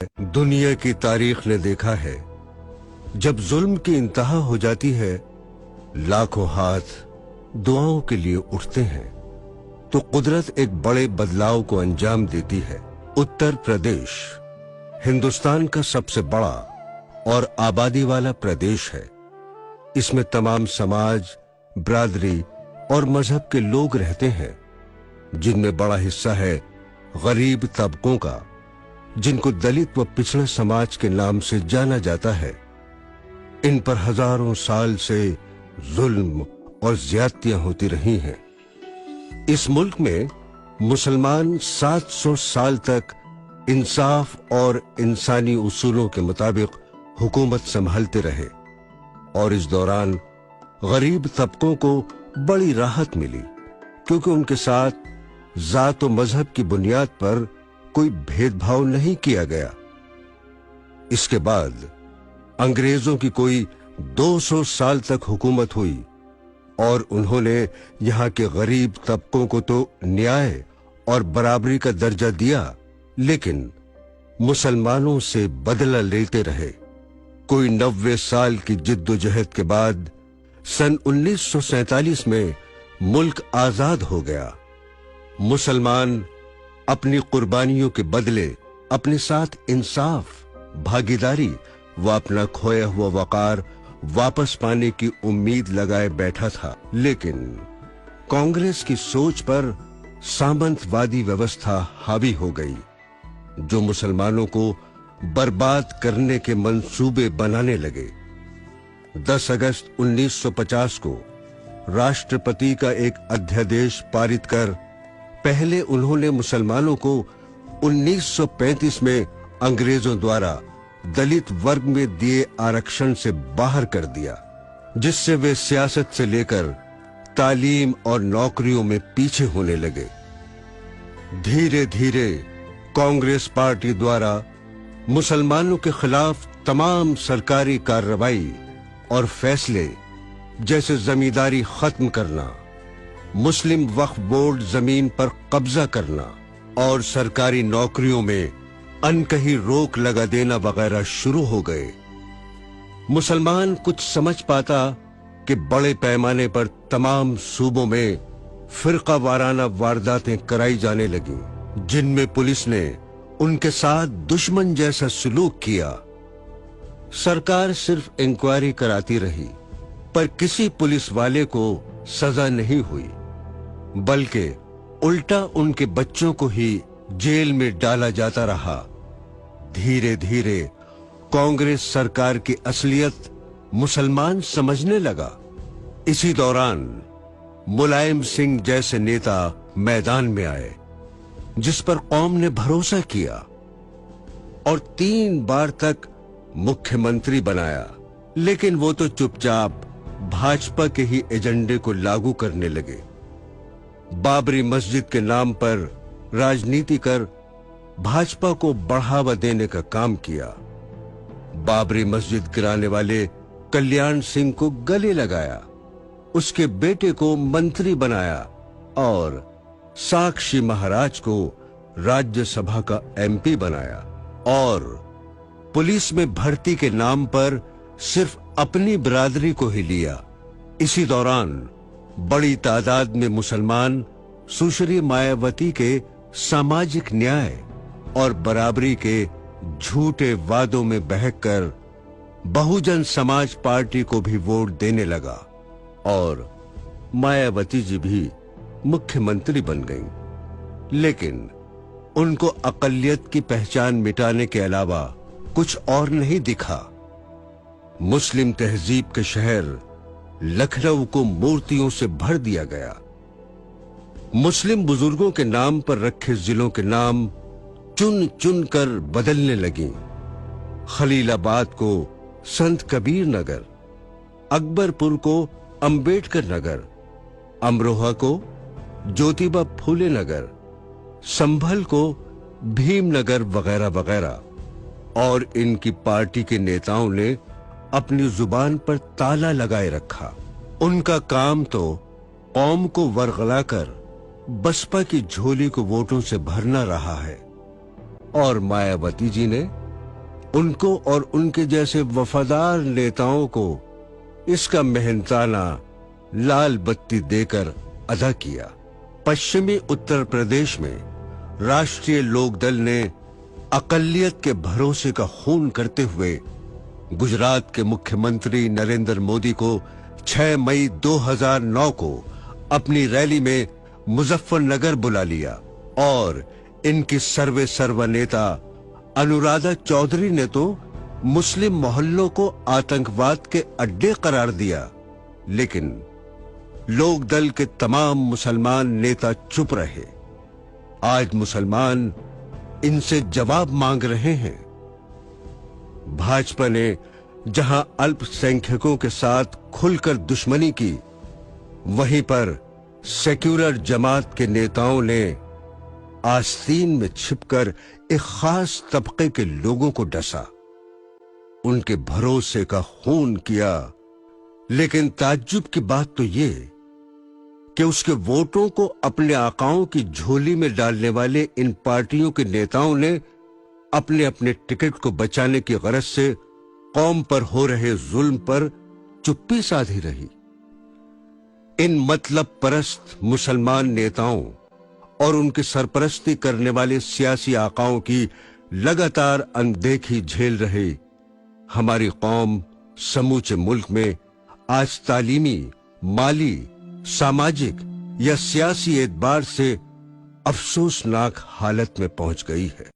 दुनिया की तारीख ने देखा है, जब जुल्म की इंतहा हो जाती है, लाखों हाथ दुआओं के लिए उठते हैं, तो कुदरत एक बड़े बदलाव को अंजाम देती है। उत्तर प्रदेश हिंदुस्तान का सबसे बड़ा और आबादी वाला प्रदेश है। इसमें तमाम समाज, बिरादरी और मजहब के लोग रहते हैं, जिनमें बड़ा हिस्सा है गरीब तबकों का, जिनको दलित व पिछड़े समाज के नाम से जाना जाता है। इन पर हजारों साल से जुल्म और ज्यादतियां होती रही हैं। इस मुल्क में मुसलमान 700 साल तक इंसाफ और इंसानी उसूलों के मुताबिक हुकूमत संभालते रहे और इस दौरान गरीब तबकों को बड़ी राहत मिली, क्योंकि उनके साथ जात और मजहब की बुनियाद पर कोई भेदभाव नहीं किया गया। इसके बाद अंग्रेजों की कोई 200 साल तक हुकूमत हुई और उन्होंने यहाँ के गरीब तबकों को तो न्याय और बराबरी का दर्जा दिया, लेकिन मुसलमानों से बदला लेते रहे। कोई 90 साल की जिद्दोजहद के बाद सन 1947 में मुल्क आजाद हो गया। मुसलमान अपनी कुर्बानियों के बदले अपने साथ इंसाफ, भागीदारी व अपना खोया हुआ वकार वापस पाने की उम्मीद लगाए बैठा था, लेकिन कांग्रेस की सोच पर सामंतवादी व्यवस्था हावी हो गई, जो मुसलमानों को बर्बाद करने के मंसूबे बनाने लगे। 10 अगस्त 1950 को राष्ट्रपति का एक अध्यादेश पारित कर पहले उन्होंने मुसलमानों को 1935 में अंग्रेजों द्वारा दलित वर्ग में दिए आरक्षण से बाहर कर दिया, जिससे वे सियासत से लेकर तालीम और नौकरियों में पीछे होने लगे। धीरे धीरे कांग्रेस पार्टी द्वारा मुसलमानों के खिलाफ तमाम सरकारी कार्रवाई और फैसले, जैसे जमींदारी खत्म करना, मुस्लिम वक्फ बोर्ड जमीन पर कब्जा करना और सरकारी नौकरियों में अनकही रोक लगा देना वगैरह शुरू हो गए। मुसलमान कुछ समझ पाता कि बड़े पैमाने पर तमाम सूबों में फिरका वाराना वारदातें कराई जाने लगी, जिनमें पुलिस ने उनके साथ दुश्मन जैसा सलूक किया। सरकार सिर्फ इंक्वायरी कराती रही, पर किसी पुलिस वाले को सजा नहीं हुई, बल्कि उल्टा उनके बच्चों को ही जेल में डाला जाता रहा। धीरे धीरे कांग्रेस सरकार की असलियत मुसलमान समझने लगा। इसी दौरान मुलायम सिंह जैसे नेता मैदान में आए, जिस पर कौम ने भरोसा किया और 3 बार तक मुख्यमंत्री बनाया, लेकिन वो तो चुपचाप भाजपा के ही एजेंडे को लागू करने लगे। बाबरी मस्जिद के नाम पर राजनीति कर भाजपा को बढ़ावा देने का काम किया। बाबरी मस्जिद गिराने वाले कल्याण सिंह को गले लगाया, उसके बेटे को मंत्री बनाया और साक्षी महाराज को राज्यसभा का एमपी बनाया और पुलिस में भर्ती के नाम पर सिर्फ अपनी बिरादरी को ही लिया। इसी दौरान बड़ी तादाद में मुसलमान सुश्री मायावती के सामाजिक न्याय और बराबरी के झूठे वादों में बहकर बहुजन समाज पार्टी को भी वोट देने लगा और मायावती जी भी मुख्यमंत्री बन गईं। लेकिन उनको अकलियत की पहचान मिटाने के अलावा कुछ और नहीं दिखा। मुस्लिम तहजीब के शहर लखनऊ को मूर्तियों से भर दिया गया। मुस्लिम बुजुर्गों के नाम पर रखे जिलों के नाम चुन चुन कर बदलने लगी। खलीलाबाद को संत कबीर नगर, अकबरपुर को अंबेडकर नगर, अमरोहा को ज्योतिबा फूले नगर, संभल को भीमनगर वगैरह वगैरह। और इनकी पार्टी के नेताओं ने अपनी जुबान पर ताला लगाए रखा। उनका काम तो कौम को वरगलाकर बसपा की झोली को वोटों से भरना रहा है और मायावती जी ने उनको और उनके जैसे वफादार नेताओं को इसका मेहनताना लाल बत्ती देकर अदा किया। पश्चिमी उत्तर प्रदेश में राष्ट्रीय लोकदल ने अकलियत के भरोसे का खून करते हुए गुजरात के मुख्यमंत्री नरेंद्र मोदी को 6 मई 2009 को अपनी रैली में मुजफ्फरनगर बुला लिया और इनकी सर्वा नेता अनुराधा चौधरी ने तो मुस्लिम मोहल्लों को आतंकवाद के अड्डे करार दिया। लेकिन लोकदल के तमाम मुसलमान नेता चुप रहे। आज मुसलमान इनसे जवाब मांग रहे हैं। भाजपा ने जहां अल्पसंख्यकों के साथ खुलकर दुश्मनी की, वहीं पर सेक्युलर जमात के नेताओं ने आस्तीन में छिपकर एक खास तबके के लोगों को डसा, उनके भरोसे का खून किया। लेकिन ताज्जुब की बात तो ये कि उसके वोटों को अपने आकाओं की झोली में डालने वाले इन पार्टियों के नेताओं ने अपने अपने टिकट को बचाने की गरज से कौम पर हो रहे जुल्म पर चुप्पी साधी रही। इन मतलब परस्त मुसलमान नेताओं और उनकी सरपरस्ती करने वाले सियासी आकाओं की लगातार अनदेखी झेल रहे हमारी कौम समूचे मुल्क में आज तालीमी, माली, सामाजिक या सियासी एतबार से अफसोसनाक हालत में पहुंच गई है।